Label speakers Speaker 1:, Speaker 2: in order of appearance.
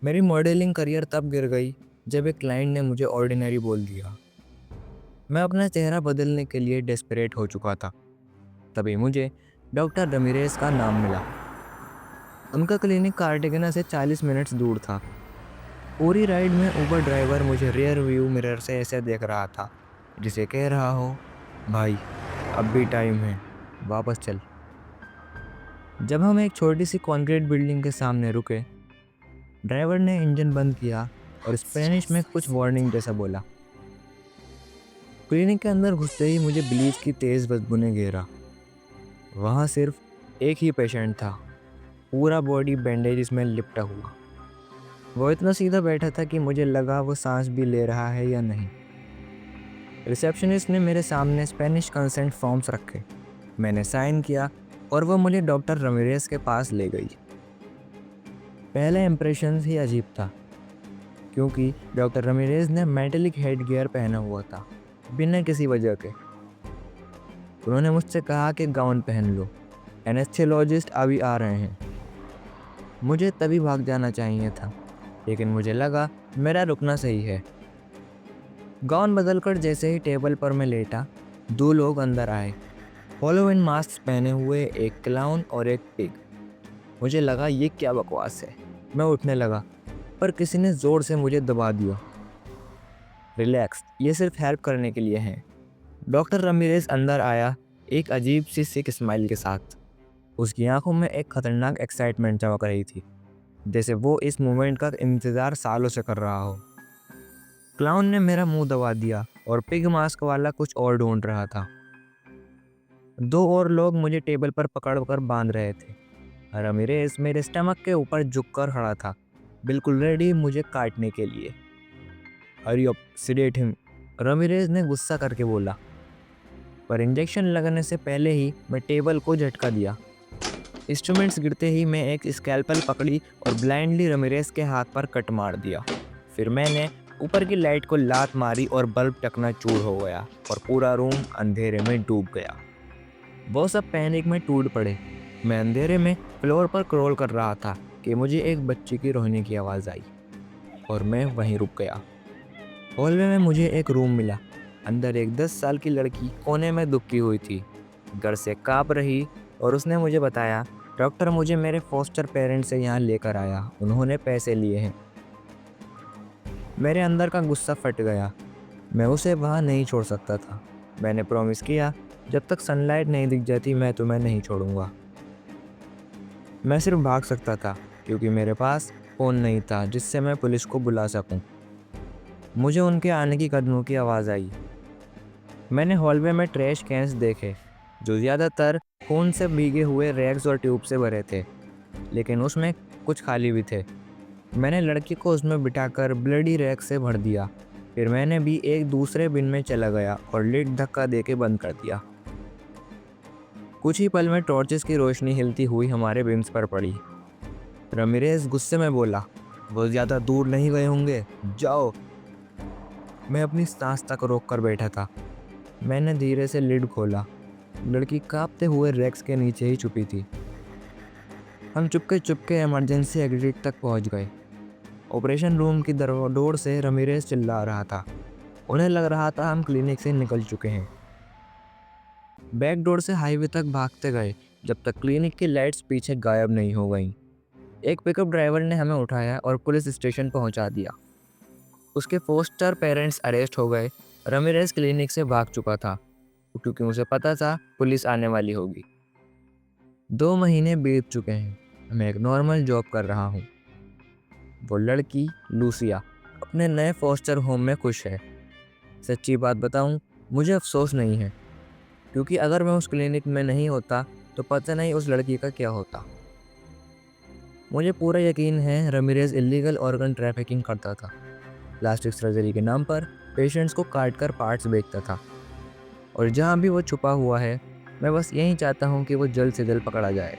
Speaker 1: मेरी modelling career तब गिर गई जब एक क्लाइंट ने मुझे ऑर्डिनरी बोल दिया। मैं अपना चेहरा बदलने के लिए डेस्परेट हो चुका था। तभी मुझे डॉक्टर रमीरेज का नाम मिला। उनका क्लिनिक कार्डिगना से 40 मिनट्स दूर था। पूरी राइड में ऊबर ड्राइवर मुझे रियर व्यू मिरर से ऐसे देख रहा था, जिसे कह रहा हो, भाई अब भी टाइम है, वापस चल। जब हम एक छोटी सी कंक्रीट बिल्डिंग के सामने रुके, ड्राइवर ने इंजन बंद किया और स्पेनिश में कुछ वार्निंग जैसा बोला। क्लिनिक के अंदर घुसते ही मुझे ब्लीच की तेज बदबू ने घेरा। वहाँ सिर्फ एक ही पेशेंट था, पूरा बॉडी बैंडेज में लिपटा हुआ। वो इतना सीधा बैठा था कि मुझे लगा वो सांस भी ले रहा है या नहीं। रिसेप्शनिस्ट ने मेरे सामने स्पेनिश कंसेंट फॉर्म्स रखे। मैंने साइन किया और वो मुझे डॉक्टर रमीरेज के पास ले गई। पहला इम्प्रेशन ही अजीब था, क्योंकि डॉक्टर रमीरेज ने मेटेलिक हेड गियर पहना हुआ था, बिना किसी वजह के। उन्होंने मुझसे कहा कि गाउन पहन लो, एनेस्थेसियोलॉजिस्ट अभी आ रहे हैं। मुझे तभी भाग जाना चाहिए था, लेकिन मुझे लगा मेरा रुकना सही है। गाउन बदलकर जैसे ही टेबल पर मैं लेटा, 2 लोग अंदर आए, हॉलोवीन मास्क पहने हुए, एक क्लाउन और एक पिग। मुझे लगा ये क्या बकवास है। मैं उठने लगा, पर किसी ने ज़ोर से मुझे दबा दिया। रिलैक्स, ये सिर्फ हेल्प करने के लिए है। डॉक्टर रमीरेज अंदर आया, एक अजीब सी सिक स्माइल के साथ। उसकी आंखों में एक खतरनाक एक्साइटमेंट चमक रही थी, जैसे वो इस मोमेंट का इंतज़ार सालों से कर रहा हो। क्लाउन ने मेरा मुंह दबा दिया और पिग मास्क वाला कुछ और ढूंढ रहा था। 2 और लोग मुझे टेबल पर पकड़कर बांध रहे थे। रमीरेज मेरे स्टमक के ऊपर झुककर खड़ा था, बिल्कुल रेडी मुझे काटने के लिए। हरी अप, सिडेट हिम, रमीरेज ने गुस्सा करके बोला। पर इंजेक्शन लगने से पहले ही मैं टेबल को झटका दिया। इंस्ट्रूमेंट्स गिरते ही मैं एक स्कैल्पल पकड़ी और ब्लाइंडली रमीरेज के हाथ पर कट मार दिया। फिर मैंने ऊपर की लाइट को लात मारी और बल्ब चकनाचूर हो गया और पूरा रूम अंधेरे में डूब गया। वो सब पैनिक में टूट पड़े। मैं अंधेरे में फ्लोर पर क्रॉल कर रहा था कि मुझे एक बच्चे की रोने की आवाज़ आई और मैं वहीं रुक गया। हॉलवे में मुझे एक रूम मिला। अंदर एक 10 साल की लड़की कोने में दुबकी हुई थी, घर से काँप रही, और उसने मुझे बताया, डॉक्टर मुझे मेरे फॉस्टर पेरेंट्स से यहाँ लेकर आया, उन्होंने पैसे लिए हैं। मेरे अंदर का गुस्सा फट गया। मैं उसे वहाँ नहीं छोड़ सकता था। मैंने प्रॉमिस किया, जब तक सनलाइट नहीं दिख जाती मैं तुम्हें नहीं छोड़ूंगा। मैं सिर्फ भाग सकता था, क्योंकि मेरे पास फ़ोन नहीं था जिससे मैं पुलिस को बुला सकूं। मुझे उनके आने की कदमों की आवाज़ आई। मैंने हॉलवे में ट्रैश कैंस देखे, जो ज़्यादातर खून से भीगे हुए रैग्स और ट्यूब से भरे थे, लेकिन उसमें कुछ खाली भी थे। मैंने लड़की को उसमें बिठाकर ब्लडी रैग से भर दिया। फिर मैंने भी एक दूसरे बिन में चला गया और लिड धक्का देके बंद कर दिया। कुछ ही पल में टॉर्चेस की रोशनी हिलती हुई हमारे बिन्स पर पड़ी। रमीरेज गुस्से में बोला, वो ज़्यादा दूर नहीं गए होंगे, जाओ। मैं अपनी सांस तक रोक कर बैठा था। मैंने धीरे से लिड खोला। लड़की कांपते हुए रैक्स के नीचे ही छुपी थी। हम चुपके चुपके इमरजेंसी एग्जिट तक पहुंच गए। ऑपरेशन रूम की डोर से रमीरेज चिल्ला रहा था। उन्हें लग रहा था हम क्लिनिक से निकल चुके हैं। बैक डोर से हाईवे तक भागते गए, जब तक क्लिनिक की लाइट्स पीछे गायब नहीं हो गईं। एक पिकअप ड्राइवर ने हमें उठाया और पुलिस स्टेशन पहुंचा दिया। उसके फोस्टर पेरेंट्स अरेस्ट हो गए। रमीरेज क्लिनिक से भाग चुका था, क्योंकि मुझे पता था पुलिस आने वाली होगी। 2 महीने बीत चुके हैं। मैं एक नॉर्मल जॉब कर रहा हूँ। वो लड़की लूसिया अपने नए फोस्टर होम में खुश है। सच्ची बात बताऊं, मुझे अफसोस नहीं है, क्योंकि अगर मैं उस क्लिनिक में नहीं होता तो पता नहीं उस लड़की का क्या होता। मुझे पूरा यकीन है रमीरेज इलीगल ऑर्गन ट्रैफिकिंग करता था। प्लास्टिक सर्जरी के नाम पर पेशेंट्स को काट कर पार्ट्स बेचता था। और जहाँ भी वो छुपा हुआ है, मैं बस यही चाहता हूँ कि वो जल्द से जल्द पकड़ा जाए।